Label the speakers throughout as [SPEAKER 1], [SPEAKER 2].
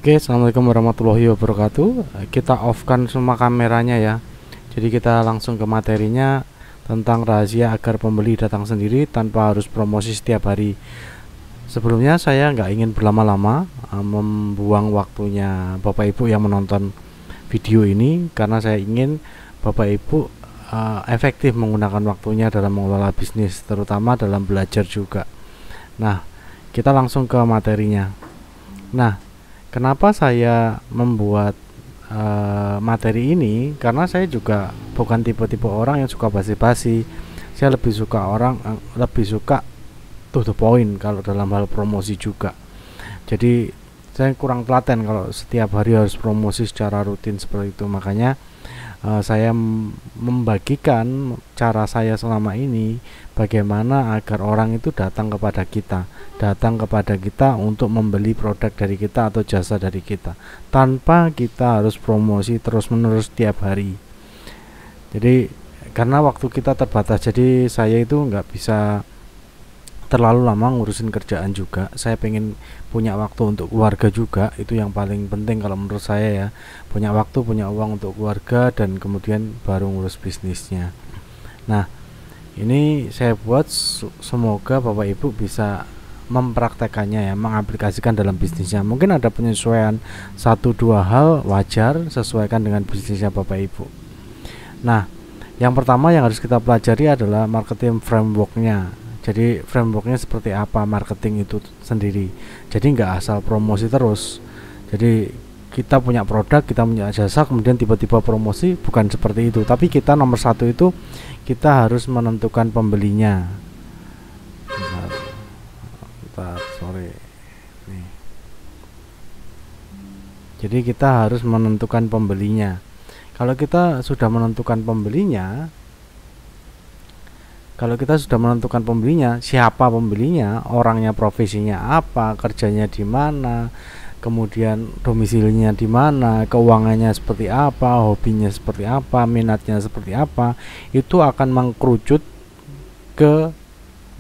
[SPEAKER 1] Oke, assalamualaikum warahmatullahi wabarakatuh. Kita off-kan semua kameranya ya. Jadi kita langsung ke materinya tentang rahasia agar pembeli datang sendiri tanpa harus promosi setiap hari. Sebelumnya saya nggak ingin berlama-lama membuang waktunya Bapak Ibu yang menonton video ini, karena saya ingin Bapak Ibu efektif menggunakan waktunya dalam mengelola bisnis, terutama dalam belajar juga. Nah, kita langsung ke materinya. Nah, kenapa saya membuat materi ini? Karena saya juga bukan tipe-tipe orang yang suka basi-basi. Saya lebih suka to the point kalau dalam hal promosi juga. Jadi saya kurang telaten kalau setiap hari harus promosi secara rutin seperti itu. Makanya saya membagikan cara saya selama ini, bagaimana agar orang itu datang kepada kita untuk membeli produk dari kita atau jasa dari kita, tanpa kita harus promosi terus-menerus setiap hari. Jadi karena waktu kita terbatas, jadi saya itu nggak bisa terlalu lama ngurusin kerjaan juga. Saya pengen punya waktu untuk keluarga juga, itu yang paling penting kalau menurut saya ya. Punya waktu, punya uang untuk keluarga, dan kemudian baru ngurus bisnisnya. Nah, ini saya buat semoga Bapak Ibu bisa mempraktekannya ya, mengaplikasikan dalam bisnisnya. Mungkin ada penyesuaian 1-2 hal, wajar, sesuaikan dengan bisnisnya Bapak Ibu. Nah, yang pertama yang harus kita pelajari adalah marketing frameworknya. Jadi frameworknya seperti apa marketing itu sendiri. Jadi nggak asal promosi terus. Jadi kita punya produk, kita punya jasa, kemudian tiba-tiba promosi, bukan seperti itu. Tapi kita nomor satu itu kita harus menentukan pembelinya. Sorry. Nih. Jadi kita harus menentukan pembelinya. Kalau kita sudah menentukan pembelinya, siapa pembelinya, orangnya profesinya apa, kerjanya di mana, kemudian domisilinya di mana, keuangannya seperti apa, hobinya seperti apa, minatnya seperti apa, itu akan mengkerucut ke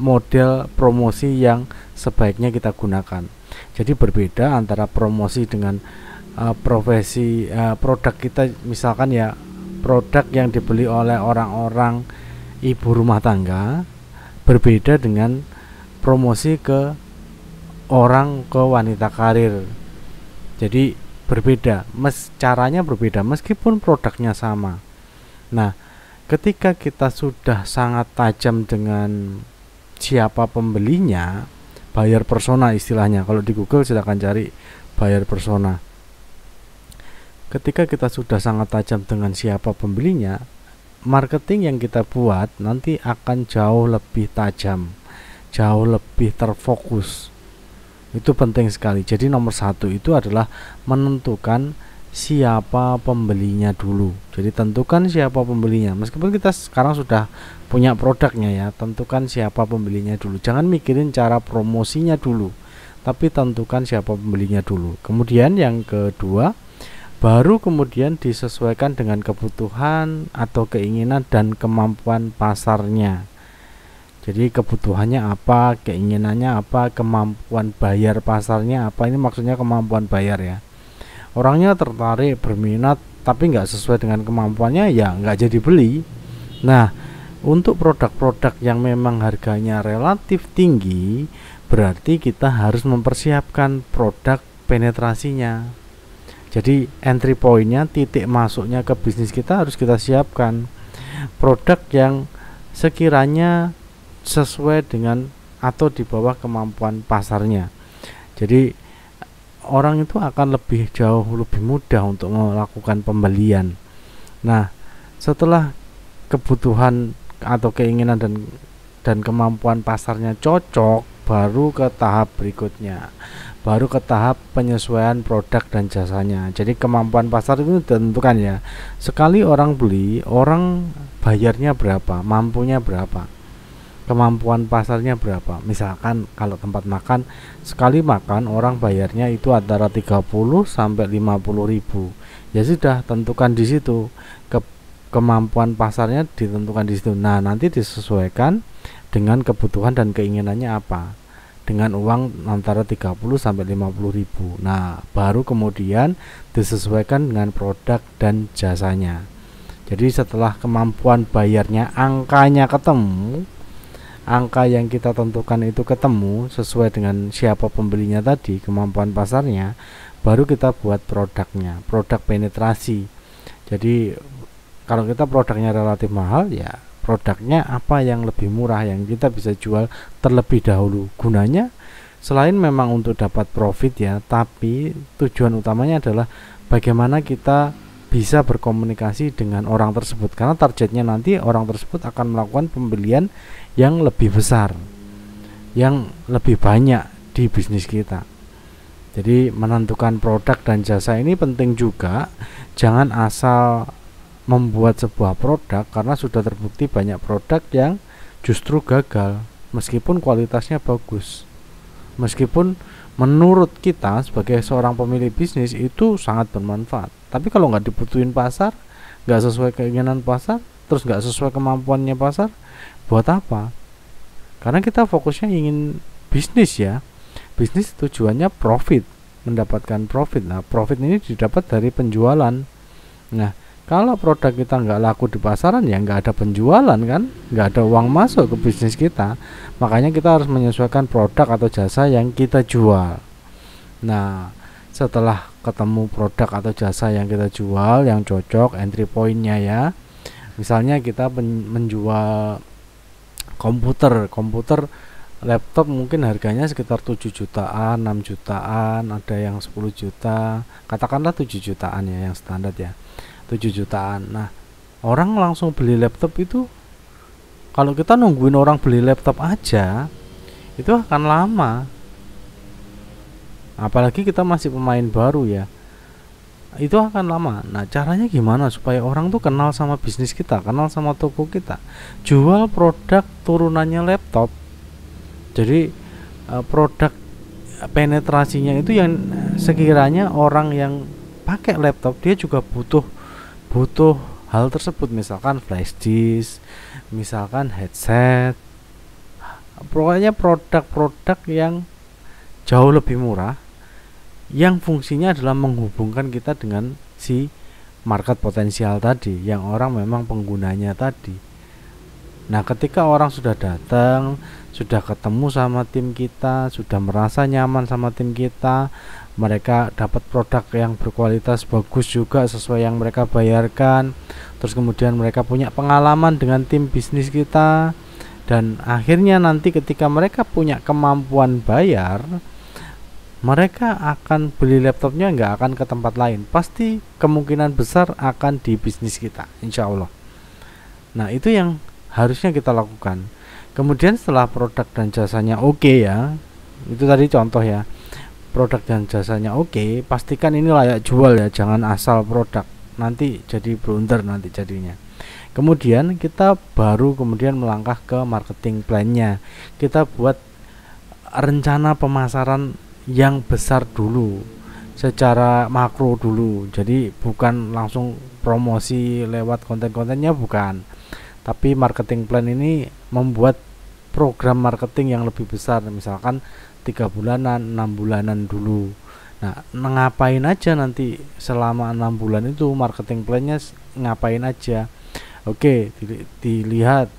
[SPEAKER 1] model promosi yang sebaiknya kita gunakan. Jadi berbeda antara promosi dengan profesi produk kita, misalkan ya produk yang dibeli oleh orang-orang ibu rumah tangga, berbeda dengan promosi ke wanita karir. Jadi berbeda, caranya berbeda meskipun produknya sama. Nah, ketika kita sudah sangat tajam dengan siapa pembelinya, buyer persona istilahnya, kalau di Google silakan cari buyer persona. Ketika kita sudah sangat tajam dengan siapa pembelinya, marketing yang kita buat nanti akan jauh lebih tajam, jauh lebih terfokus. Itu penting sekali. Jadi nomor satu itu adalah menentukan siapa pembelinya dulu. Jadi tentukan siapa pembelinya. Meskipun kita sekarang sudah punya produknya ya, tentukan siapa pembelinya dulu. Jangan mikirin cara promosinya dulu, tapi tentukan siapa pembelinya dulu. Kemudian yang kedua, baru kemudian disesuaikan dengan kebutuhan atau keinginan dan kemampuan pasarnya. Jadi kebutuhannya apa, keinginannya apa, kemampuan bayar pasarnya apa. Ini maksudnya kemampuan bayar ya. Orangnya tertarik, berminat, tapi nggak sesuai dengan kemampuannya, ya nggak jadi beli. Nah, untuk produk-produk yang memang harganya relatif tinggi, berarti kita harus mempersiapkan produk penetrasinya. Jadi entry pointnya, titik masuknya ke bisnis kita harus kita siapkan. Produk yang sekiranya sesuai dengan atau di bawah kemampuan pasarnya. Jadi orang itu akan jauh lebih mudah untuk melakukan pembelian. Nah, setelah kebutuhan atau keinginan dan kemampuan pasarnya cocok, baru ke tahap berikutnya, baru ke tahap penyesuaian produk dan jasanya. Jadi kemampuan pasar itu ditentukan ya. Sekali orang beli, orang bayarnya berapa, mampunya berapa, kemampuan pasarnya berapa. Misalkan kalau tempat makan, sekali makan orang bayarnya itu antara 30 sampai 50 ribu. Ya sudah, tentukan di situ. Kemampuan pasarnya ditentukan di situ. Nah, nanti disesuaikan dengan kebutuhan dan keinginannya apa. dengan uang antara 30 sampai 50 ribu. Nah, baru kemudian disesuaikan dengan produk dan jasanya. Jadi setelah kemampuan bayarnya, angkanya ketemu, angka yang kita tentukan itu ketemu sesuai dengan siapa pembelinya tadi, kemampuan pasarnya, baru kita buat produknya, produk penetrasi. Jadi kalau kita produknya relatif mahal, ya produknya apa yang lebih murah yang kita bisa jual terlebih dahulu. Gunanya selain memang untuk dapat profit ya, tapi tujuan utamanya adalah bagaimana kita bisa berkomunikasi dengan orang tersebut, karena targetnya nanti orang tersebut akan melakukan pembelian yang lebih besar, yang lebih banyak di bisnis kita. Jadi menentukan produk dan jasa ini penting juga. Jangan asal membuat sebuah produk karena sudah terbukti banyak produk yang justru gagal meskipun kualitasnya bagus, meskipun menurut kita sebagai seorang pemilik bisnis itu sangat bermanfaat, tapi kalau nggak dibutuhin pasar, nggak sesuai keinginan pasar, terus nggak sesuai kemampuannya pasar, buat apa? Karena kita fokusnya ingin bisnis ya, bisnis tujuannya profit, mendapatkan profit. Nah, profit ini didapat dari penjualan. Nah, kalau produk kita nggak laku di pasaran, ya nggak ada penjualan kan, nggak ada uang masuk ke bisnis kita. Makanya kita harus menyesuaikan produk atau jasa yang kita jual. Nah, setelah ketemu produk atau jasa yang kita jual yang cocok, entry point-nya ya. Misalnya kita menjual komputer laptop mungkin harganya sekitar 7 jutaan, 6 jutaan, ada yang 10 juta, katakanlah 7 jutaan ya yang standar ya. 7 jutaan. Nah, orang langsung beli laptop itu, kalau kita nungguin orang beli laptop aja itu akan lama. Apalagi kita masih pemain baru ya, itu akan lama. Nah, caranya gimana supaya orang tuh kenal sama bisnis kita, kenal sama toko kita? Jual produk turunannya laptop. Jadi produk penetrasinya itu yang sekiranya orang yang pakai laptop dia juga butuh hal tersebut, misalkan flash disk, misalkan headset, pokoknya produk-produk yang jauh lebih murah yang fungsinya adalah menghubungkan kita dengan si market potensial tadi, yang orang memang penggunanya tadi. Nah, ketika orang sudah datang, sudah ketemu sama tim kita, sudah merasa nyaman sama tim kita, mereka dapat produk yang berkualitas bagus juga sesuai yang mereka bayarkan, terus kemudian mereka punya pengalaman dengan tim bisnis kita, dan akhirnya nanti ketika mereka punya kemampuan bayar, mereka akan beli laptopnya, nggak akan ke tempat lain, pasti kemungkinan besar akan di bisnis kita, insya Allah. Nah, itu yang harusnya kita lakukan. Kemudian setelah produk dan jasanya oke ya, itu tadi contoh ya, produk dan jasanya oke, pastikan ini layak jual ya, jangan asal produk, nanti jadi blunder nanti jadinya. Kemudian kita baru kemudian melangkah ke marketing plan-nya. Kita buat rencana pemasaran yang besar dulu, secara makro dulu. Jadi bukan langsung promosi lewat konten-kontennya, bukan, tapi marketing plan ini membuat program marketing yang lebih besar, misalkan 3 bulanan, 6 bulanan dulu. Nah, ngapain aja nanti selama 6 bulan itu, marketing plannya ngapain aja. Oke, dilihat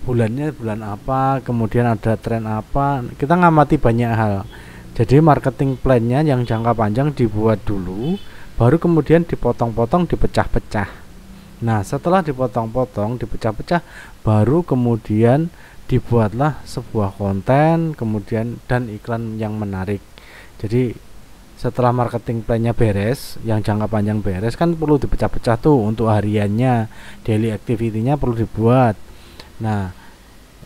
[SPEAKER 1] bulannya bulan apa, kemudian ada tren apa, kita ngamati banyak hal. Jadi marketing plannya yang jangka panjang dibuat dulu, baru kemudian dipotong-potong, dipecah-pecah. Nah, setelah dipotong-potong, dipecah-pecah, baru kemudian dibuatlah sebuah konten, kemudian dan iklan yang menarik. Jadi setelah marketing plan-nya beres, yang jangka panjang beres, kan perlu dipecah-pecah tuh untuk hariannya, daily activity-nya perlu dibuat. Nah,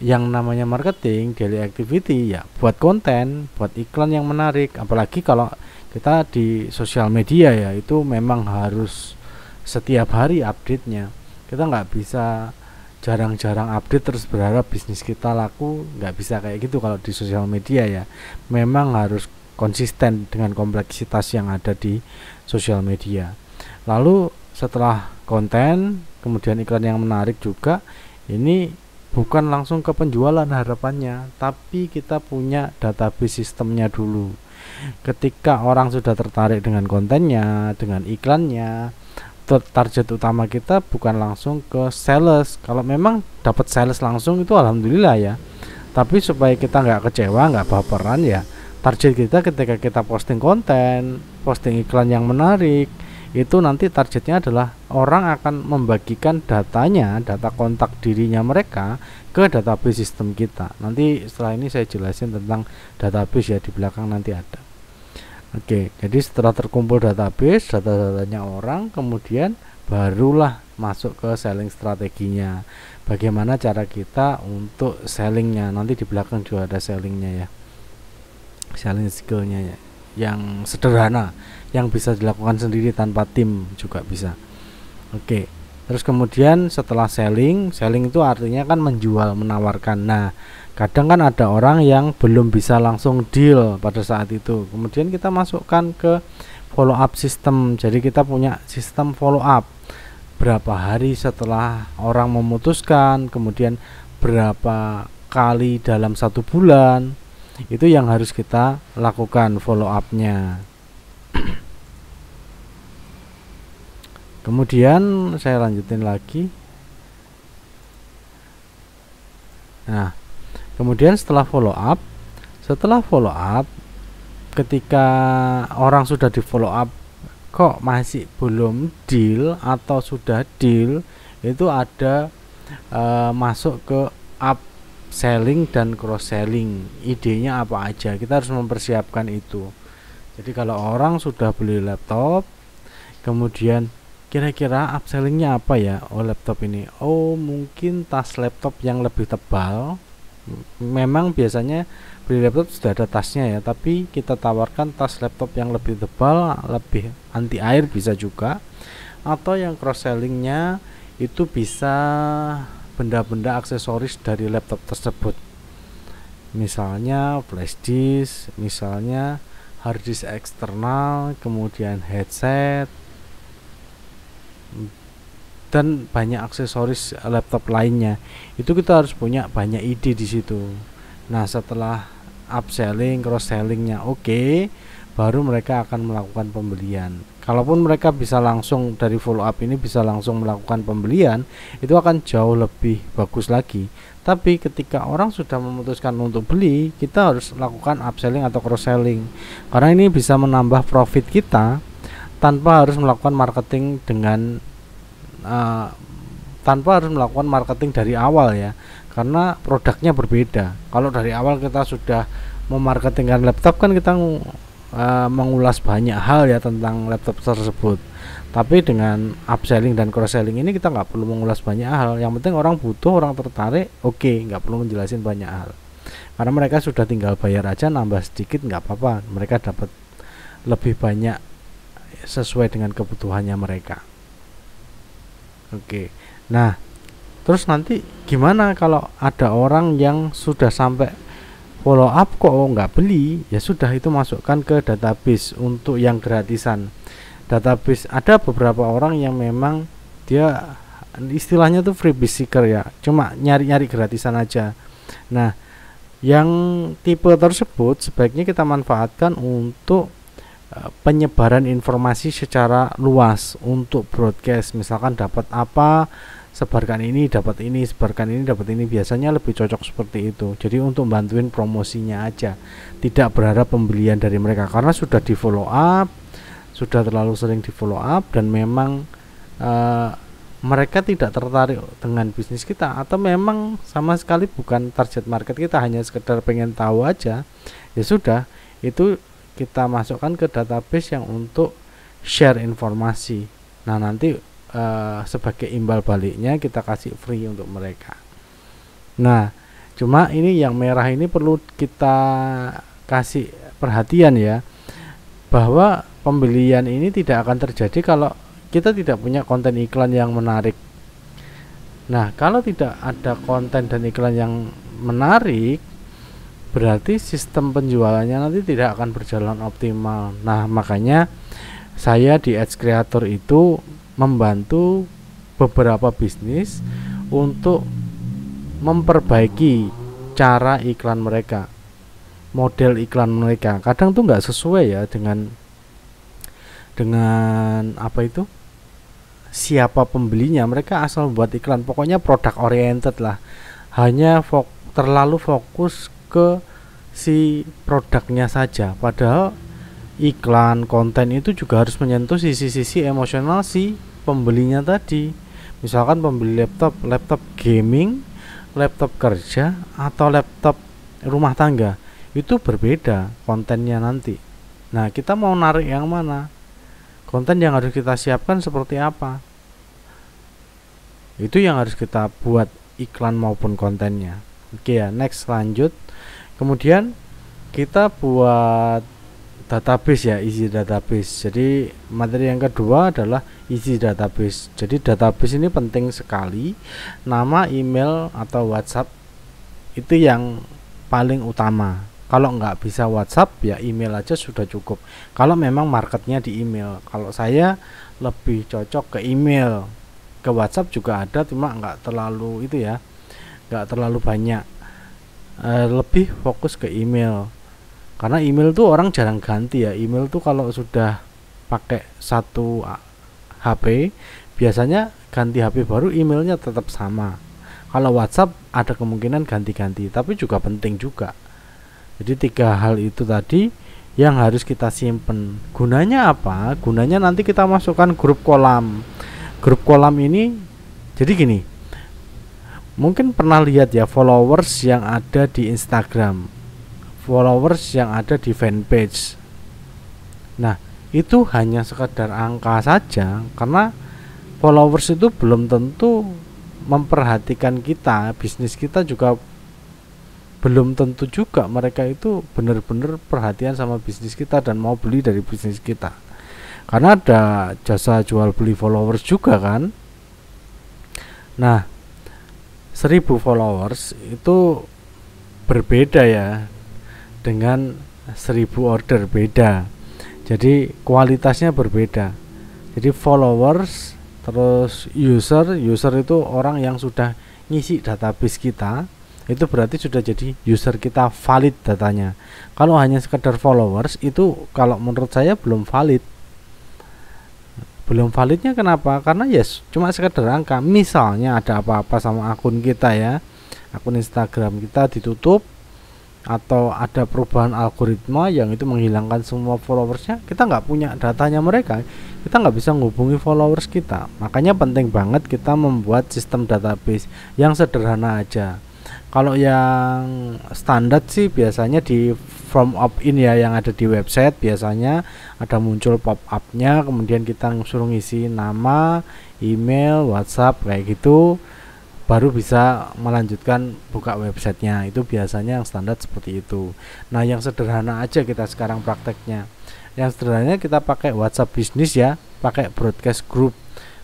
[SPEAKER 1] yang namanya marketing daily activity ya buat konten, buat iklan yang menarik. Apalagi kalau kita di sosial media ya, itu memang harus setiap hari update-nya. Kita nggak bisa jarang-jarang update terus berharap bisnis kita laku, nggak bisa kayak gitu kalau di sosial media ya. Memang harus konsisten dengan kompleksitas yang ada di sosial media. Lalu setelah konten, kemudian iklan yang menarik juga, ini bukan langsung ke penjualan harapannya, tapi kita punya database sistemnya dulu. Ketika orang sudah tertarik dengan kontennya, dengan iklannya, target utama kita bukan langsung ke sales. Kalau memang dapat sales langsung itu alhamdulillah ya, tapi supaya kita nggak kecewa, nggak baperan ya, target kita ketika kita posting konten, posting iklan yang menarik, itu nanti targetnya adalah orang akan membagikan datanya, data kontak dirinya mereka ke database sistem kita. Nanti setelah ini saya jelasin tentang database ya, di belakang nanti ada. Oke, jadi setelah terkumpul database, data-datanya orang, kemudian barulah masuk ke selling strateginya. Bagaimana cara kita untuk sellingnya, nanti di belakang juga ada sellingnya ya, selling skillnya ya, yang sederhana, yang bisa dilakukan sendiri tanpa tim juga bisa. Oke, terus kemudian setelah selling itu artinya kan menjual, menawarkan. Nah, kadang kan ada orang yang belum bisa langsung deal pada saat itu, kemudian kita masukkan ke follow up system. Jadi kita punya sistem follow up, berapa hari setelah orang memutuskan, kemudian berapa kali dalam 1 bulan, itu yang harus kita lakukan follow up-nya. Kemudian saya lanjutin lagi. Nah, kemudian setelah follow up, ketika orang sudah di follow up kok masih belum deal atau sudah deal, itu ada masuk ke upselling dan cross selling. Idenya apa aja, kita harus mempersiapkan itu. Jadi kalau orang sudah beli laptop, kemudian kira-kira upsellingnya apa ya? Oh, laptop ini, oh mungkin tas laptop yang lebih tebal. Memang biasanya beli laptop sudah ada tasnya ya, tapi kita tawarkan tas laptop yang lebih tebal, lebih anti air bisa juga. Atau yang cross sellingnya itu bisa benda-benda aksesoris dari laptop tersebut, misalnya flash disk, misalnya hard disk eksternal, kemudian headset, dan banyak aksesoris laptop lainnya. Itu kita harus punya banyak ide di situ. Nah, setelah upselling, cross sellingnya oke, baru mereka akan melakukan pembelian. Kalaupun mereka bisa langsung dari follow up ini bisa langsung melakukan pembelian, itu akan jauh lebih bagus lagi. Tapi ketika orang sudah memutuskan untuk beli, kita harus lakukan upselling atau cross selling, karena ini bisa menambah profit kita tanpa harus melakukan marketing dari awal ya, karena produknya berbeda. Kalau dari awal kita sudah memarketingkan laptop kan kita mengulas banyak hal ya tentang laptop tersebut. Tapi dengan upselling dan cross selling ini kita nggak perlu mengulas banyak hal. Yang penting orang butuh, orang tertarik, oke, nggak perlu menjelasin banyak hal, karena mereka sudah tinggal bayar aja, nambah sedikit nggak apa-apa, mereka dapat lebih banyak sesuai dengan kebutuhannya mereka. Oke. Nah, terus nanti gimana kalau ada orang yang sudah sampai follow up kok nggak beli? Ya sudah, itu masukkan ke database untuk yang gratisan. Database ada beberapa orang yang memang dia istilahnya tuh freebie seeker ya, cuma nyari-nyari gratisan aja. Nah, yang tipe tersebut sebaiknya kita manfaatkan untuk penyebaran informasi secara luas, untuk broadcast. Misalkan dapat apa, sebarkan ini, dapat ini, sebarkan ini, dapat ini. Biasanya lebih cocok seperti itu. Jadi untuk bantuin promosinya aja, tidak berharap pembelian dari mereka, karena sudah di follow up, sudah terlalu sering di follow up, dan memang mereka tidak tertarik dengan bisnis kita, atau memang sama sekali bukan target market kita, hanya sekedar pengen tahu aja. Ya sudah, itu kita masukkan ke database yang untuk share informasi. Nah, nanti sebagai imbal baliknya kita kasih free untuk mereka. Nah, cuma ini yang merah ini perlu kita kasih perhatian ya, bahwa pembelian ini tidak akan terjadi kalau kita tidak punya konten iklan yang menarik. Nah, kalau tidak ada konten dan iklan yang menarik, berarti sistem penjualannya nanti tidak akan berjalan optimal. Nah, makanya saya di Ads Creator itu membantu beberapa bisnis untuk memperbaiki cara iklan mereka, model iklan mereka. Kadang tuh nggak sesuai ya dengan apa itu, siapa pembelinya. Mereka asal buat iklan, pokoknya produk oriented lah, hanya terlalu fokus ke si produknya saja, padahal iklan konten itu juga harus menyentuh sisi-sisi emosional si pembelinya tadi. Misalkan pembeli laptop gaming, laptop kerja, atau laptop rumah tangga, itu berbeda kontennya nanti. Nah, kita mau narik yang mana? Konten yang harus kita siapkan seperti apa? Itu yang harus kita buat, iklan maupun kontennya. Oke ya, next lanjut. Kemudian kita buat database ya, isi database. Jadi materi yang kedua adalah isi database. Jadi database ini penting sekali. Nama, email, atau WhatsApp itu yang paling utama. Kalau nggak bisa WhatsApp ya email aja sudah cukup, kalau memang marketnya di email. Kalau saya lebih cocok ke email. Ke WhatsApp juga ada, cuma nggak terlalu itu ya, nggak terlalu banyak. Lebih fokus ke email, karena email tuh orang jarang ganti ya. Email tuh kalau sudah pakai satu HP, biasanya ganti HP baru emailnya tetap sama. Kalau WhatsApp ada kemungkinan ganti-ganti, tapi juga penting juga. Jadi 3 hal itu tadi yang harus kita simpen. Gunanya apa? Gunanya nanti kita masukkan grup kolam. Grup kolam ini jadi gini, mungkin pernah lihat ya followers yang ada di Instagram, followers yang ada di fanpage. Nah, itu hanya sekedar angka saja, karena followers itu belum tentu memperhatikan kita. Bisnis kita juga belum tentu juga mereka itu benar-benar perhatian sama bisnis kita dan mau beli dari bisnis kita, karena ada jasa jual beli followers juga kan. Nah, 1000 followers itu berbeda ya dengan 1000 order, beda. Jadi kualitasnya berbeda. Jadi followers terus user itu orang yang sudah ngisi database kita, itu berarti sudah jadi user kita, valid datanya. Kalau hanya sekedar followers itu kalau menurut saya belum valid. Belum validnya kenapa? Karena yes, cuma sekedar angka. Misalnya ada apa-apa sama akun kita ya, akun Instagram kita ditutup, atau ada perubahan algoritma yang itu menghilangkan semua followersnya, kita nggak punya datanya mereka, kita nggak bisa menghubungi followers kita. Makanya penting banget kita membuat sistem database yang sederhana aja. Kalau yang standar sih biasanya di form opt-in ya, yang ada di website biasanya ada muncul pop-up-nya, kemudian kita suruh ngisi nama, email, WhatsApp kayak gitu, baru bisa melanjutkan buka websitenya. Itu biasanya yang standar seperti itu. Nah, yang sederhana aja kita sekarang prakteknya. Yang sederhananya kita pakai WhatsApp bisnis ya, pakai broadcast group.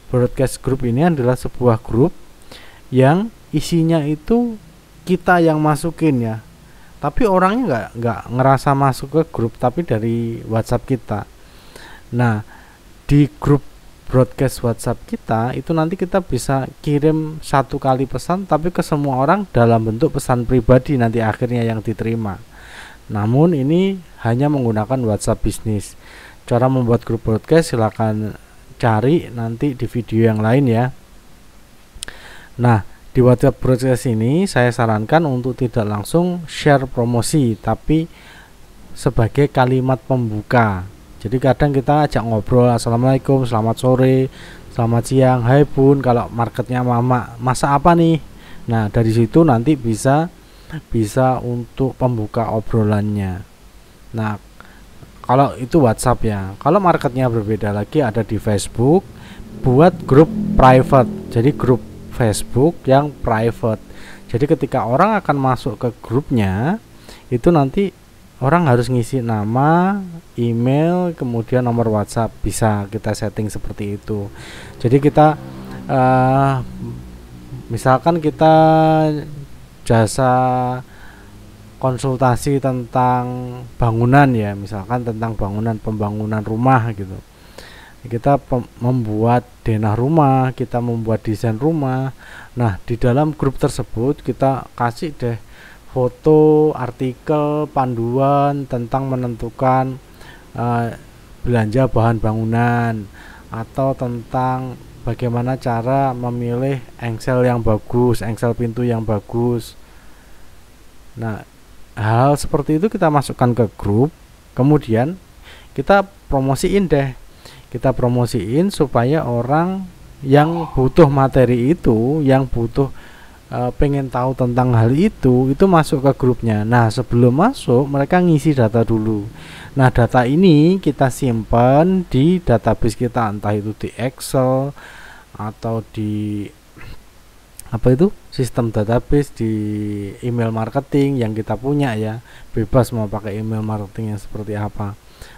[SPEAKER 1] Broadcast group ini adalah sebuah grup yang isinya itu kita yang masukin ya, tapi orangnya nggak ngerasa masuk ke grup, tapi dari WhatsApp kita. Nah, di grup broadcast WhatsApp kita itu nanti kita bisa kirim 1 kali pesan, tapi ke semua orang dalam bentuk pesan pribadi nanti akhirnya yang diterima. Namun ini hanya menggunakan WhatsApp bisnis. Cara membuat grup broadcast silahkan cari nanti di video yang lain ya. Nah, di WhatsApp broadcast ini saya sarankan untuk tidak langsung share promosi, tapi sebagai kalimat pembuka. Jadi kadang kita ajak ngobrol, assalamualaikum, selamat sore, selamat siang, hai bun, kalau marketnya mama masa apa nih. Nah, dari situ nanti bisa untuk pembuka obrolannya. Nah, kalau itu WhatsApp ya. Kalau marketnya berbeda lagi, ada di Facebook, buat grup private. Jadi grup Facebook yang private. Jadi ketika orang akan masuk ke grupnya, itu nanti orang harus ngisi nama, email, kemudian nomor WhatsApp. Bisa kita setting seperti itu. Jadi kita misalkan kita jasa konsultasi tentang bangunan ya, misalkan tentang pembangunan rumah gitu. kita membuat denah rumah, kita membuat desain rumah. Nah, di dalam grup tersebut kita kasih deh foto, artikel, panduan tentang menentukan belanja bahan bangunan, atau tentang bagaimana cara memilih engsel yang bagus, engsel pintu yang bagus. Nah, hal seperti itu kita masukkan ke grup, kemudian kita promosiin deh. Kita promosiin supaya orang yang butuh materi itu, yang butuh pengen tahu tentang hal itu masuk ke grupnya. Nah, sebelum masuk mereka ngisi data dulu. Nah, data ini kita simpan di database kita, entah itu di Excel atau di sistem database, di email marketing yang kita punya ya. Bebas mau pakai email marketing yang seperti apa.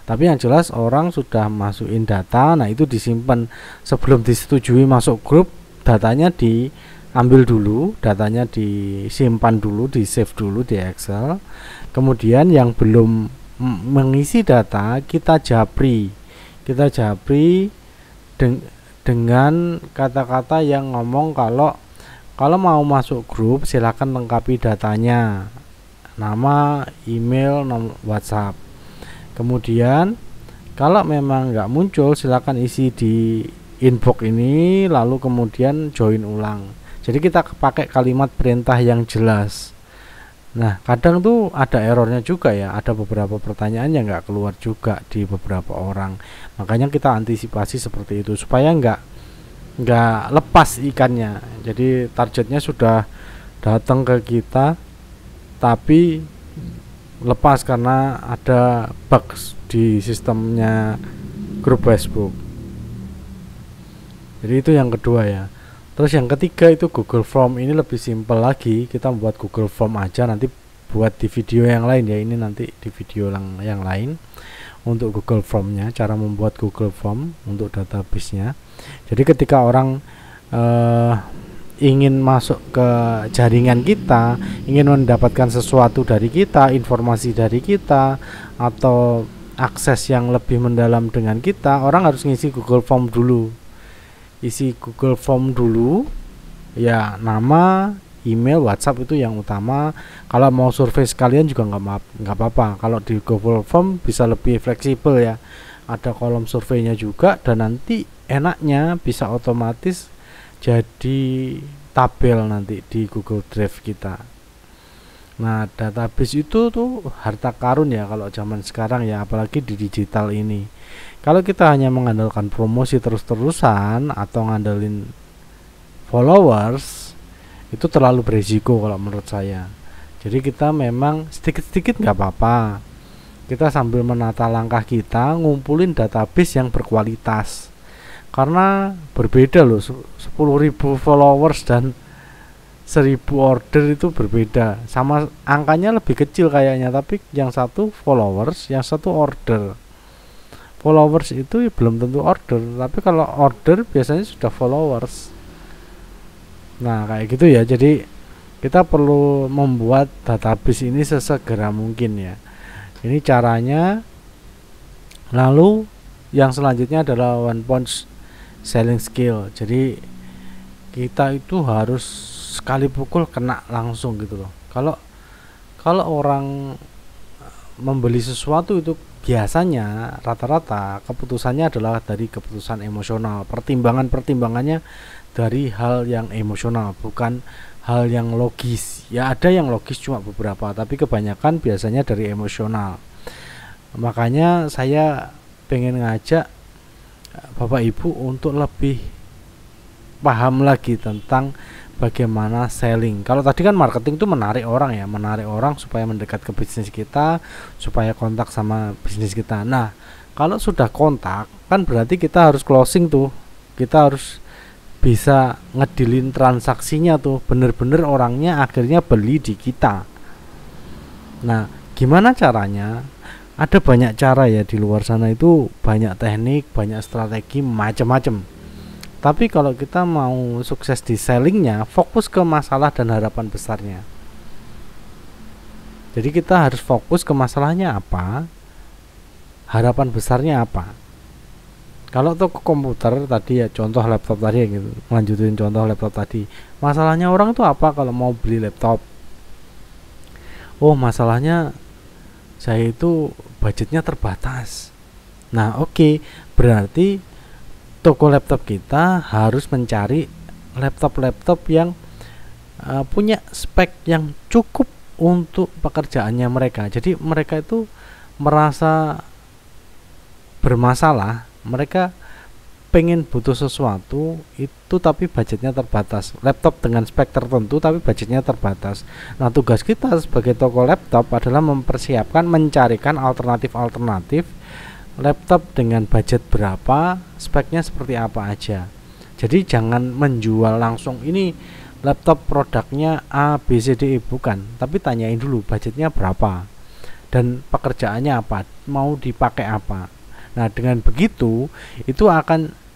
[SPEAKER 1] Tapi yang jelas orang sudah masukin data, nah itu disimpan. Sebelum disetujui masuk grup, datanya diambil dulu, datanya disimpan dulu, di save dulu di Excel. Kemudian yang belum mengisi data kita japri dengan kata-kata yang ngomong kalau mau masuk grup silakan lengkapi datanya, nama, email, nomor WhatsApp. Kemudian kalau memang nggak muncul silakan isi di inbox ini, lalu kemudian join ulang. Jadi kita pakai kalimat perintah yang jelas. Nah, kadang tuh ada errornya juga ya, ada beberapa pertanyaan yang nggak keluar juga di beberapa orang. Makanya kita antisipasi seperti itu supaya nggak lepas ikannya. Jadi targetnya sudah datang ke kita tapi lepas karena ada bug di sistemnya grup Facebook. Jadi itu yang kedua ya. Terus yang ketiga itu Google Form. Ini lebih simpel lagi, kita membuat Google Form aja, nanti buat di video yang lain ya, ini nanti di video yang lain untuk Google Formnya, cara membuat Google Form untuk database-nya. Jadi ketika orang ingin masuk ke jaringan kita, ingin mendapatkan sesuatu dari kita, informasi dari kita, atau akses yang lebih mendalam dengan kita, orang harus ngisi Google Form dulu. Isi Google Form dulu ya, nama, email, WhatsApp itu yang utama. Kalau mau survei sekalian juga nggak apa-apa. Kalau di Google Form bisa lebih fleksibel ya, ada kolom surveinya juga, dan nanti enaknya bisa otomatis jadi tabel nanti di Google Drive kita. Nah, database itu tuh harta karun ya kalau zaman sekarang ya, apalagi di digital ini. Kalau kita hanya mengandalkan promosi terus-terusan atau ngandelin followers, itu terlalu berisiko kalau menurut saya. Jadi kita memang sedikit-sedikit nggak apa-apa. Kita sambil menata langkah kita, ngumpulin database yang berkualitas. Karena berbeda loh, 10.000 followers dan 1.000 order itu berbeda. Sama angkanya lebih kecil kayaknya, tapi yang satu followers, yang satu order. Followers itu belum tentu order, tapi kalau order biasanya sudah followers. Nah, kayak gitu ya. Jadi kita perlu membuat database ini sesegera mungkin ya. Ini caranya. Lalu yang selanjutnya adalah one punch selling skill. Jadi kita itu harus sekali pukul kena langsung gitu loh. Kalau orang membeli sesuatu itu biasanya rata-rata keputusannya adalah dari keputusan emosional. Pertimbangannya dari hal yang emosional, bukan hal yang logis. Ya ada yang logis cuma beberapa, tapi kebanyakan biasanya dari emosional. Makanya saya pengen ngajak Bapak Ibu untuk lebih paham lagi tentang bagaimana selling. Kalau tadi kan marketing itu menarik orang ya, menarik orang supaya mendekat ke bisnis kita, supaya kontak sama bisnis kita. Nah, kalau sudah kontak kan berarti kita harus closing tuh. Kita harus bisa ngedilin transaksinya tuh, bener-bener orangnya akhirnya beli di kita. Nah, gimana caranya? Ada banyak cara ya di luar sana, itu banyak teknik, banyak strategi, macam-macam. Tapi kalau kita mau sukses di sellingnya, fokus ke masalah dan harapan besarnya. Jadi kita harus fokus ke masalahnya apa, harapan besarnya apa. Kalau toko komputer tadi ya, contoh laptop tadi ya gitu, lanjutin contoh laptop tadi. Masalahnya orang itu apa kalau mau beli laptop? Oh, masalahnya saya itu budgetnya terbatas. Nah, oke, berarti toko laptop kita harus mencari laptop-laptop yang punya spek yang cukup untuk pekerjaannya mereka. Jadi mereka itu merasa bermasalah, mereka pengen butuh sesuatu itu tapi budgetnya terbatas, laptop dengan spek tertentu tapi budgetnya terbatas. Nah, tugas kita sebagai toko laptop adalah mempersiapkan, mencarikan alternatif-alternatif laptop dengan budget berapa, speknya seperti apa aja. Jadi jangan menjual langsung ini laptop produknya A B C D E, bukan, tapi tanyain dulu budgetnya berapa dan pekerjaannya apa, mau dipakai apa. Nah, dengan begitu itu akan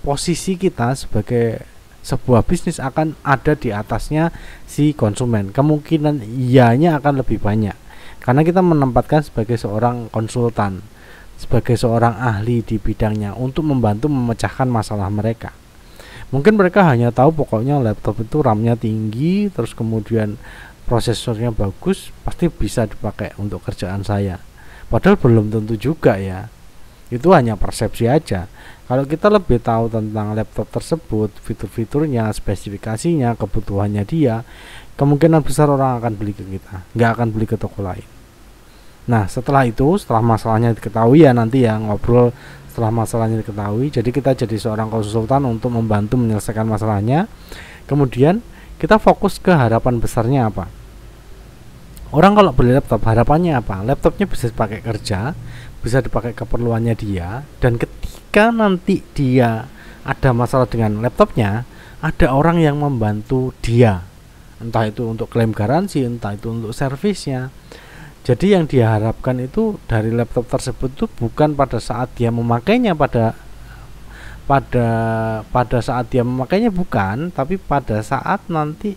[SPEAKER 1] posisi kita sebagai sebuah bisnis akan ada di atasnya si konsumen. Kemungkinan iyanya akan lebih banyak karena kita menempatkan sebagai seorang konsultan, sebagai seorang ahli di bidangnya untuk membantu memecahkan masalah mereka. Mungkin mereka hanya tahu pokoknya laptop itu RAM-nya tinggi, terus kemudian prosesornya bagus, pasti bisa dipakai untuk kerjaan saya. Padahal belum tentu juga ya. Itu hanya persepsi aja. Kalau kita lebih tahu tentang laptop tersebut, fitur-fiturnya, spesifikasinya, kebutuhannya dia, kemungkinan besar orang akan beli ke kita, nggak akan beli ke toko lain. Nah, setelah itu, setelah masalahnya diketahui ya, nanti ya ngobrol setelah masalahnya diketahui. Jadi kita jadi seorang konsultan untuk membantu menyelesaikan masalahnya. Kemudian kita fokus ke harapan besarnya apa. Orang kalau beli laptop harapannya apa? Laptopnya bisa dipakai kerja, bisa dipakai keperluannya dia, dan ketika nanti dia ada masalah dengan laptopnya, ada orang yang membantu dia, entah itu untuk klaim garansi, entah itu untuk servisnya. Jadi yang dia harapkan itu dari laptop tersebut itu bukan pada saat dia memakainya, pada saat dia memakainya bukan, tapi pada saat nanti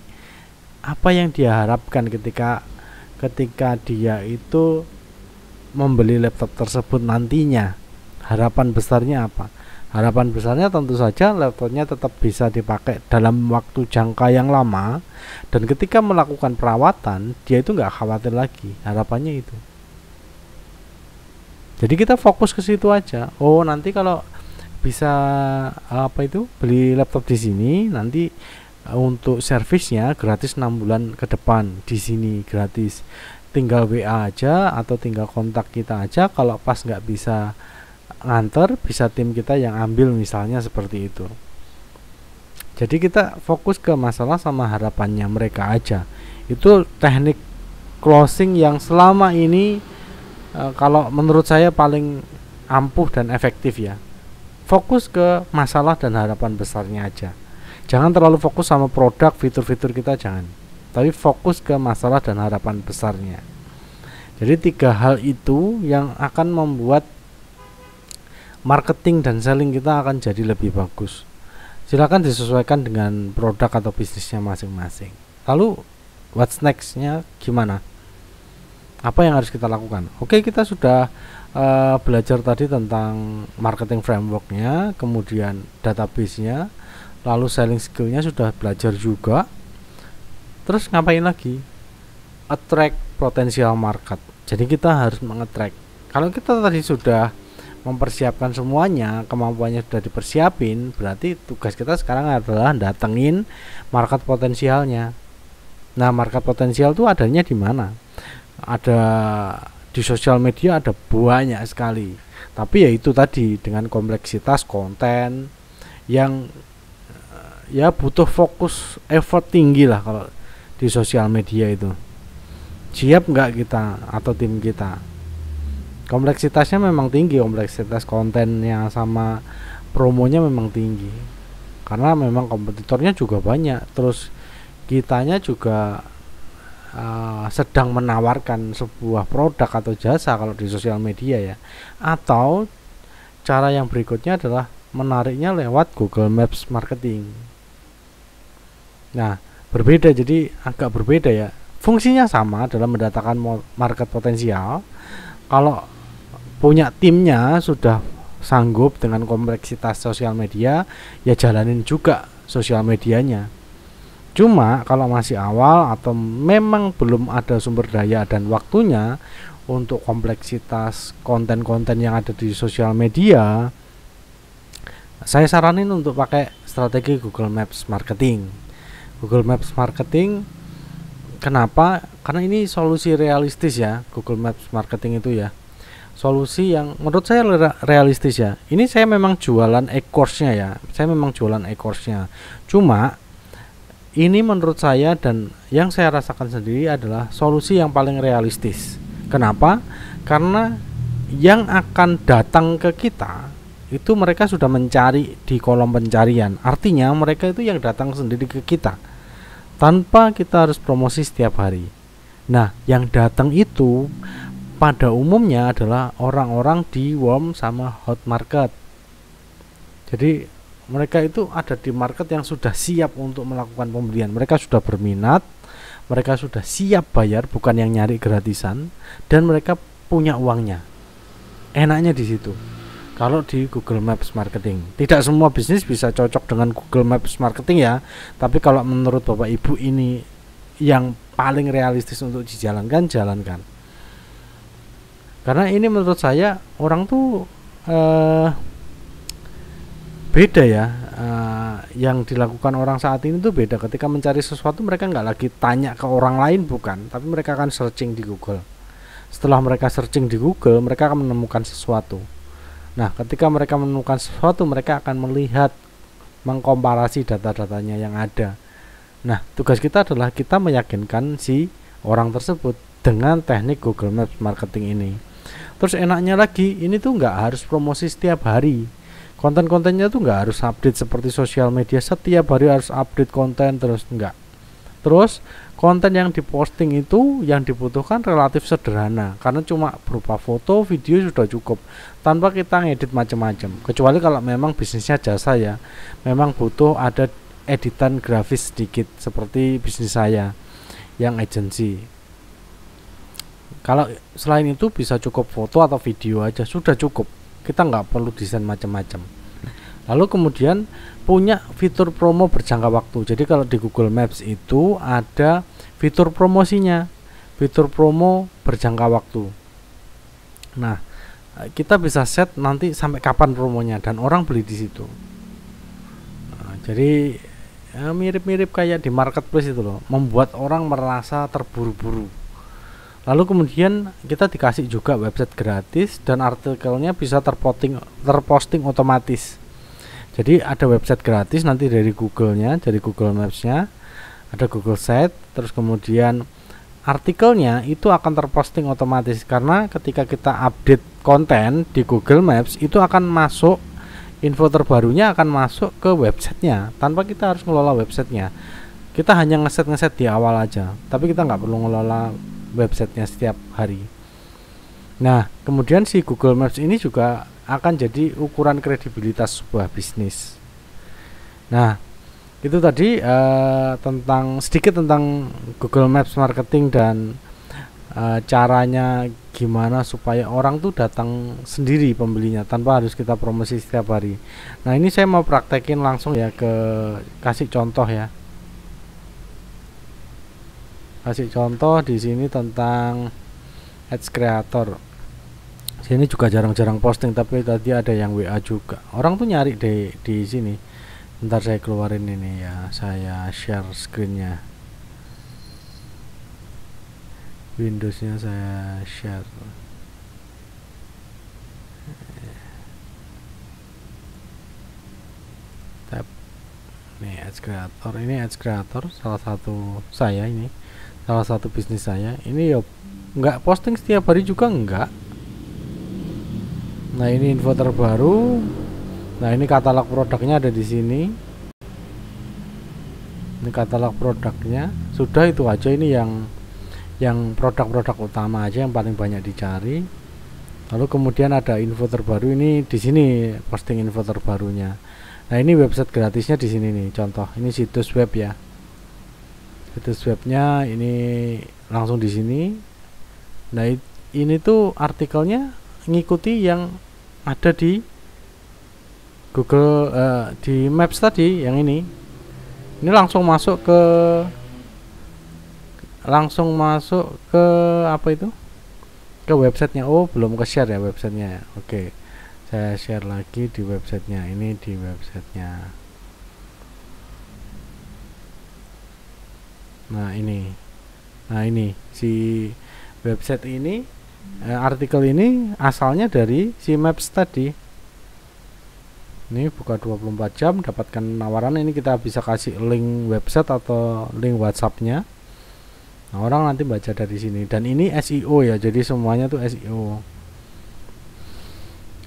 [SPEAKER 1] apa yang dia harapkan ketika dia itu membeli laptop tersebut nantinya. Harapan besarnya apa? Harapan besarnya tentu saja laptopnya tetap bisa dipakai dalam waktu jangka yang lama, dan ketika melakukan perawatan dia itu nggak khawatir lagi. Harapannya itu. Jadi kita fokus ke situ aja. Oh, nanti kalau bisa beli laptop di sini, nanti untuk servisnya gratis 6 bulan ke depan, di sini gratis. Tinggal WA aja atau tinggal kontak kita aja, kalau pas nggak bisa nganter bisa tim kita yang ambil, misalnya seperti itu. Jadi kita fokus ke masalah sama harapannya mereka aja. Itu teknik closing yang selama ini kalau menurut saya paling ampuh dan efektif ya. Fokus ke masalah dan harapan besarnya aja. Jangan terlalu fokus sama produk, fitur-fitur kita, jangan, tapi fokus ke masalah dan harapan besarnya. Jadi 3 hal itu yang akan membuat marketing dan selling kita akan jadi lebih bagus. Silakan disesuaikan dengan produk atau bisnisnya masing-masing. Lalu what's next-nya gimana? Apa yang harus kita lakukan? Oke, kita sudah belajar tadi tentang marketing framework-nya, kemudian database-nya, lalu selling skill-nya sudah belajar juga. Terus ngapain lagi? Attract potensial market. Jadi kita harus mengattract. Kalau kita tadi sudah mempersiapkan semuanya, kemampuannya sudah dipersiapin, berarti tugas kita sekarang adalah datengin market potensialnya. Nah, market potensial itu adanya di mana? Ada di sosial media, ada banyak sekali. Tapi ya itu tadi, dengan kompleksitas konten yang ya butuh fokus effort tinggi lah kalau di sosial media itu. Siap nggak kita atau tim kita? Kompleksitasnya memang tinggi, kompleksitas kontennya sama promonya memang tinggi, karena memang kompetitornya juga banyak. Terus kitanya juga sedang menawarkan sebuah produk atau jasa kalau di sosial media ya. Atau cara yang berikutnya adalah menariknya lewat Google Maps marketing. Nah, berbeda, jadi agak berbeda ya. Fungsinya sama, dalam mendatangkan market potensial. Kalau punya timnya sudah sanggup dengan kompleksitas sosial media, ya jalanin juga sosial medianya. Cuma kalau masih awal atau memang belum ada sumber daya dan waktunya untuk kompleksitas konten-konten yang ada di sosial media, saya saranin untuk pakai strategi Google Maps Marketing. Google Maps Marketing, kenapa? Karena ini solusi realistis ya, Google Maps Marketing itu ya. Solusi yang menurut saya realistis ya. Ini saya memang jualan e-course-nya ya. Saya memang jualan e-course-nya. Cuma ini menurut saya dan yang saya rasakan sendiri adalah solusi yang paling realistis. Kenapa? Karena yang akan datang ke kita itu mereka sudah mencari di kolom pencarian. Artinya mereka itu yang datang sendiri ke kita tanpa kita harus promosi setiap hari. Nah, yang datang itu pada umumnya adalah orang-orang di warm sama hot market. Jadi mereka itu ada di market yang sudah siap untuk melakukan pembelian. Mereka sudah berminat, mereka sudah siap bayar, bukan yang nyari gratisan, dan mereka punya uangnya. Enaknya di situ. Kalau di Google Maps Marketing, tidak semua bisnis bisa cocok dengan Google Maps Marketing ya. Tapi kalau menurut Bapak Ibu ini yang paling realistis untuk dijalankan, jalankan. Karena ini menurut saya orang tuh beda ya, yang dilakukan orang saat ini tuh beda. Ketika mencari sesuatu mereka nggak lagi tanya ke orang lain, bukan, tapi mereka akan searching di Google. Setelah mereka searching di Google, mereka akan menemukan sesuatu. Nah, ketika mereka menemukan sesuatu, mereka akan melihat, mengkomparasi data-datanya yang ada. Nah, tugas kita adalah kita meyakinkan si orang tersebut dengan teknik Google Maps Marketing ini. Terus enaknya lagi, ini tuh nggak harus promosi setiap hari. Konten-kontennya tuh nggak harus update seperti sosial media setiap hari harus update konten terus, enggak. Terus konten yang diposting itu yang dibutuhkan relatif sederhana karena cuma berupa foto, video sudah cukup tanpa kita ngedit macam-macam. Kecuali kalau memang bisnisnya jasa ya, memang butuh ada editan grafis sedikit seperti bisnis saya yang agensi. Kalau selain itu bisa cukup foto atau video aja sudah cukup. Kita nggak perlu desain macam-macam. Lalu kemudian punya fitur promo berjangka waktu. Jadi kalau di Google Maps itu ada fitur promosinya, fitur promo berjangka waktu. Nah, kita bisa set nanti sampai kapan promonya dan orang beli di situ. Nah, jadi mirip-mirip kayak di marketplace itu loh, membuat orang merasa terburu-buru. Lalu kemudian kita dikasih juga website gratis dan artikelnya bisa terposting otomatis. Jadi ada website gratis nanti dari Google-nya, dari Google Maps-nya, ada Google Site, terus kemudian artikelnya itu akan terposting otomatis karena ketika kita update konten di Google Maps itu akan masuk, info terbarunya akan masuk ke websitenya tanpa kita harus ngelola websitenya. Kita hanya ngeset di awal aja, tapi kita nggak perlu ngelola websitenya setiap hari. Nah, kemudian si Google Maps ini juga akan jadi ukuran kredibilitas sebuah bisnis. Nah, itu tadi sedikit tentang Google Maps Marketing dan caranya gimana supaya orang tuh datang sendiri pembelinya tanpa harus kita promosi setiap hari. Nah, ini saya mau praktekin langsung ya, kasih contoh ya. Kasih contoh di sini tentang Ads Creator. Sini juga jarang-jarang posting, tapi tadi ada yang WA juga. Orang tuh nyari di sini. Bentar saya keluarin ini ya, saya share screennya. Windowsnya saya share. Tab. Nih Ads Creator. Ini Ads Creator salah satu saya ini. Salah satu bisnis saya ini ya, nggak posting setiap hari juga enggak. Nah, ini info terbaru. Nah, ini katalog produknya ada di sini. Ini katalog produknya. Sudah, itu aja. Ini yang produk-produk utama aja yang paling banyak dicari. Lalu kemudian ada info terbaru, ini di sini posting info terbarunya. Nah, ini website gratisnya di sini nih, contoh. Ini situs web ya. Situs webnya ini langsung di sini. Nah, ini tuh artikelnya ngikuti yang ada di Google di Maps tadi yang ini langsung masuk ke apa itu, ke websitenya. Oh, belum ke share ya websitenya. Oke, saya share lagi di websitenya. Ini di websitenya. Nah ini si website ini, artikel ini asalnya dari si Maps tadi. Ini buka 24 jam, dapatkan penawaran. Ini kita bisa kasih link website atau link WhatsAppnya. Nah, orang nanti baca dari sini. Dan ini SEO ya, jadi semuanya tuh SEO.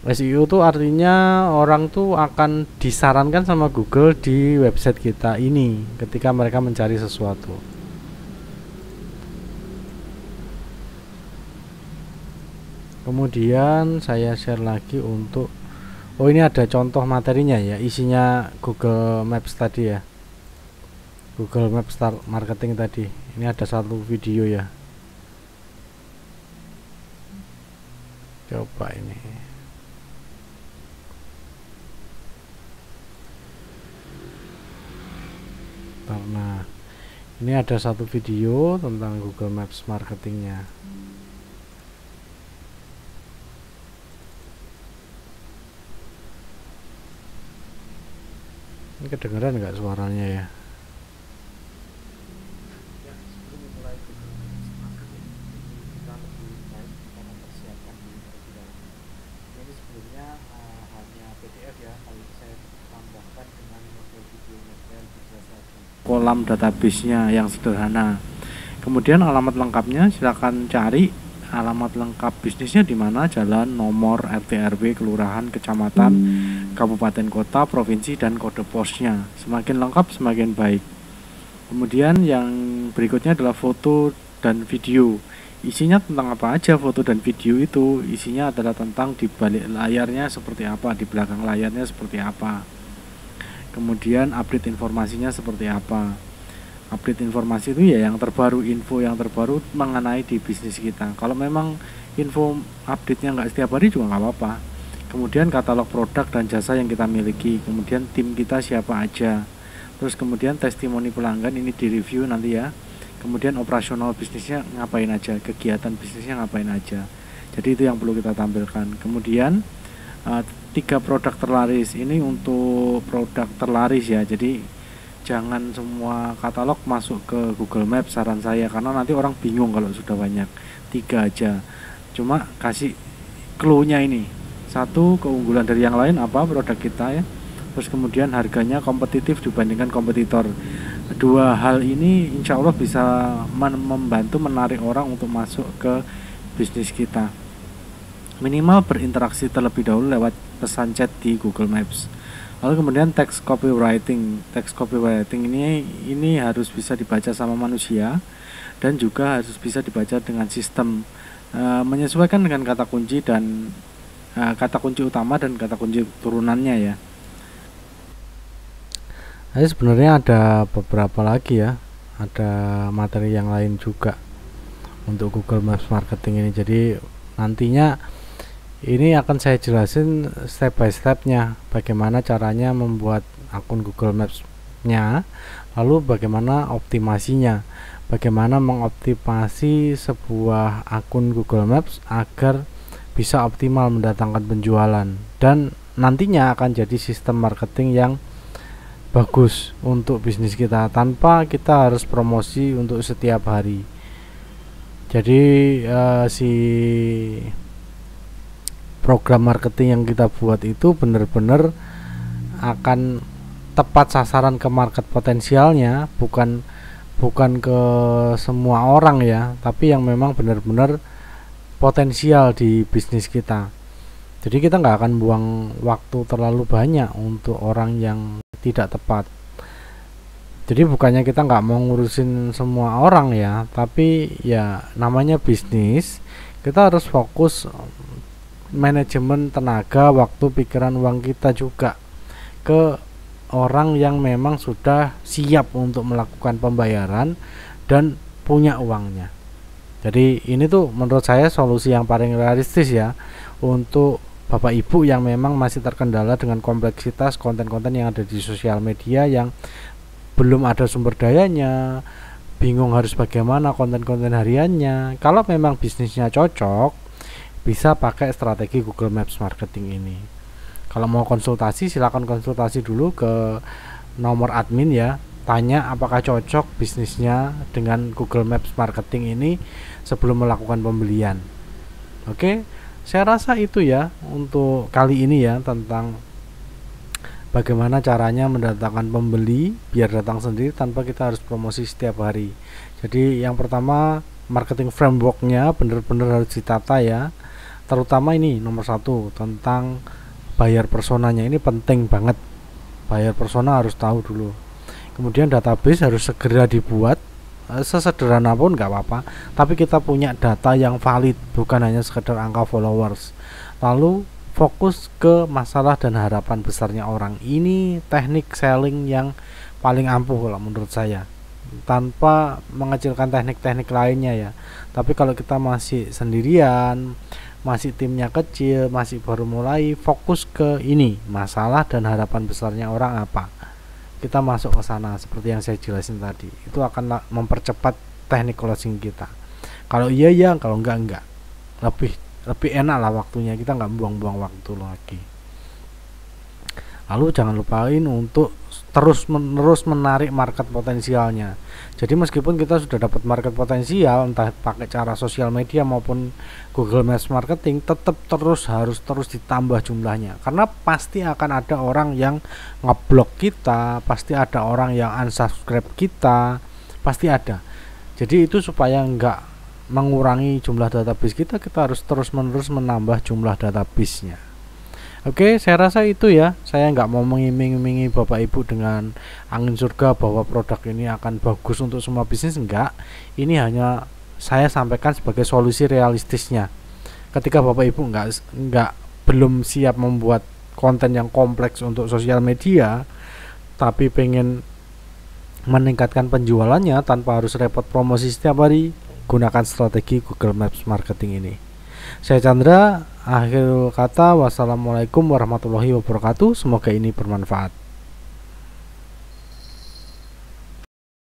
[SPEAKER 1] SEO tuh artinya orang tuh akan disarankan sama Google di website kita ini ketika mereka mencari sesuatu. Kemudian saya share lagi untuk, oh ini ada contoh materinya ya, isinya Google Maps tadi ya, Google Maps Start Marketing tadi. Ini ada satu video ya, coba ini. Karena ini ada satu video tentang Google Maps marketingnya. Ini kedengeran nggak suaranya ya? Kolam database-nya yang sederhana. Kemudian alamat lengkapnya silakan cari alamat lengkap bisnisnya di mana, jalan, nomor, RT RW, kelurahan, kecamatan, kabupaten kota, provinsi, dan kode posnya. Semakin lengkap semakin baik. Kemudian yang berikutnya adalah foto dan video. Isinya tentang apa aja foto dan video itu? Isinya adalah tentang di balik layarnya seperti apa, di belakang layarnya seperti apa. Kemudian update informasinya seperti apa. Update informasi itu ya yang terbaru, info yang terbaru mengenai di bisnis kita. Kalau memang info update-nya nggak setiap hari juga nggak apa-apa. Kemudian katalog produk dan jasa yang kita miliki. Kemudian tim kita siapa aja. Terus kemudian testimoni pelanggan ini di review nanti ya. Kemudian operasional bisnisnya ngapain aja, kegiatan bisnisnya ngapain aja. Jadi itu yang perlu kita tampilkan. Kemudian 3 produk terlaris ini untuk produk terlaris ya. Jadi jangan semua katalog masuk ke Google Maps saran saya, karena nanti orang bingung kalau sudah banyak. 3 aja, cuma kasih clue-nya ini. 1, keunggulan dari yang lain apa produk kita ya. Terus kemudian harganya kompetitif dibandingkan kompetitor. 2 hal ini insya Allah bisa membantu menarik orang untuk masuk ke bisnis kita. Minimal berinteraksi terlebih dahulu lewat pesan chat di Google Maps. Lalu kemudian text copywriting. Text copywriting ini harus bisa dibaca sama manusia dan juga harus bisa dibaca dengan sistem, menyesuaikan dengan kata kunci dan kata kunci utama dan kata kunci turunannya ya. Nah, sebenarnya ada beberapa lagi ya, ada materi yang lain juga untuk Google Maps marketing ini. Jadi nantinya ini akan saya jelasin step by stepnya, bagaimana caranya membuat akun Google Maps-nya, lalu bagaimana optimasinya, bagaimana mengoptimasi sebuah akun Google Maps agar bisa optimal mendatangkan penjualan, dan nantinya akan jadi sistem marketing yang bagus untuk bisnis kita tanpa kita harus promosi untuk setiap hari. Jadi si program marketing yang kita buat itu benar-benar akan tepat sasaran ke market potensialnya, bukan ke semua orang ya, tapi yang memang benar-benar potensial di bisnis kita. Jadi kita nggak akan buang waktu terlalu banyak untuk orang yang tidak tepat. Jadi bukannya kita nggak mau ngurusin semua orang ya, tapi ya namanya bisnis, kita harus fokus manajemen tenaga, waktu, pikiran, uang kita juga ke orang yang memang sudah siap untuk melakukan pembayaran dan punya uangnya. Jadi ini tuh menurut saya solusi yang paling realistis ya untuk Bapak Ibu yang memang masih terkendala dengan kompleksitas konten-konten yang ada di sosial media, yang belum ada sumber dayanya, bingung harus bagaimana konten-konten hariannya. Kalau memang bisnisnya cocok, bisa pakai strategi Google Maps marketing ini. Kalau mau konsultasi, silakan konsultasi dulu ke nomor admin ya. Tanya apakah cocok bisnisnya dengan Google Maps marketing ini sebelum melakukan pembelian. Oke, saya rasa itu ya untuk kali ini ya, tentang bagaimana caranya mendatangkan pembeli biar datang sendiri tanpa kita harus promosi setiap hari. Jadi yang pertama, marketing frameworknya benar-benar harus ditata ya. Terutama ini nomor 1 tentang buyer personanya, ini penting banget. Buyer persona harus tahu dulu. Kemudian database harus segera dibuat, sesederhana pun nggak apa-apa, tapi kita punya data yang valid, bukan hanya sekedar angka followers. Lalu fokus ke masalah dan harapan besarnya orang. Ini teknik selling yang paling ampuh kalau menurut saya, tanpa mengecilkan teknik-teknik lainnya ya. Tapi kalau kita masih sendirian, masih timnya kecil, masih baru mulai, fokus ke ini, masalah dan harapan besarnya orang apa, kita masuk ke sana seperti yang saya jelasin tadi. Itu akan mempercepat teknik closing kita. Kalau iya ya, kalau enggak. Lebih enak lah waktunya, kita nggak buang-buang waktu lagi. Lalu jangan lupain untuk terus-menerus menarik market potensialnya. Jadi meskipun kita sudah dapat market potensial, entah pakai cara sosial media maupun Google Maps marketing, tetap harus terus ditambah jumlahnya. Karena pasti akan ada orang yang ngeblok kita, pasti ada orang yang unsubscribe kita, pasti ada. Jadi itu supaya nggak mengurangi jumlah database kita harus terus-menerus menambah jumlah database-nya. Oke, saya rasa itu ya. Saya nggak mau mengiming-imingi Bapak Ibu dengan angin surga bahwa produk ini akan bagus untuk semua bisnis, enggak. Ini hanya saya sampaikan sebagai solusi realistisnya. Ketika Bapak Ibu belum siap membuat konten yang kompleks untuk sosial media, tapi pengen meningkatkan penjualannya tanpa harus repot promosi setiap hari, gunakan strategi Google Maps marketing ini. Saya Chandra, akhir kata, wassalamualaikum warahmatullahi wabarakatuh. Semoga ini bermanfaat.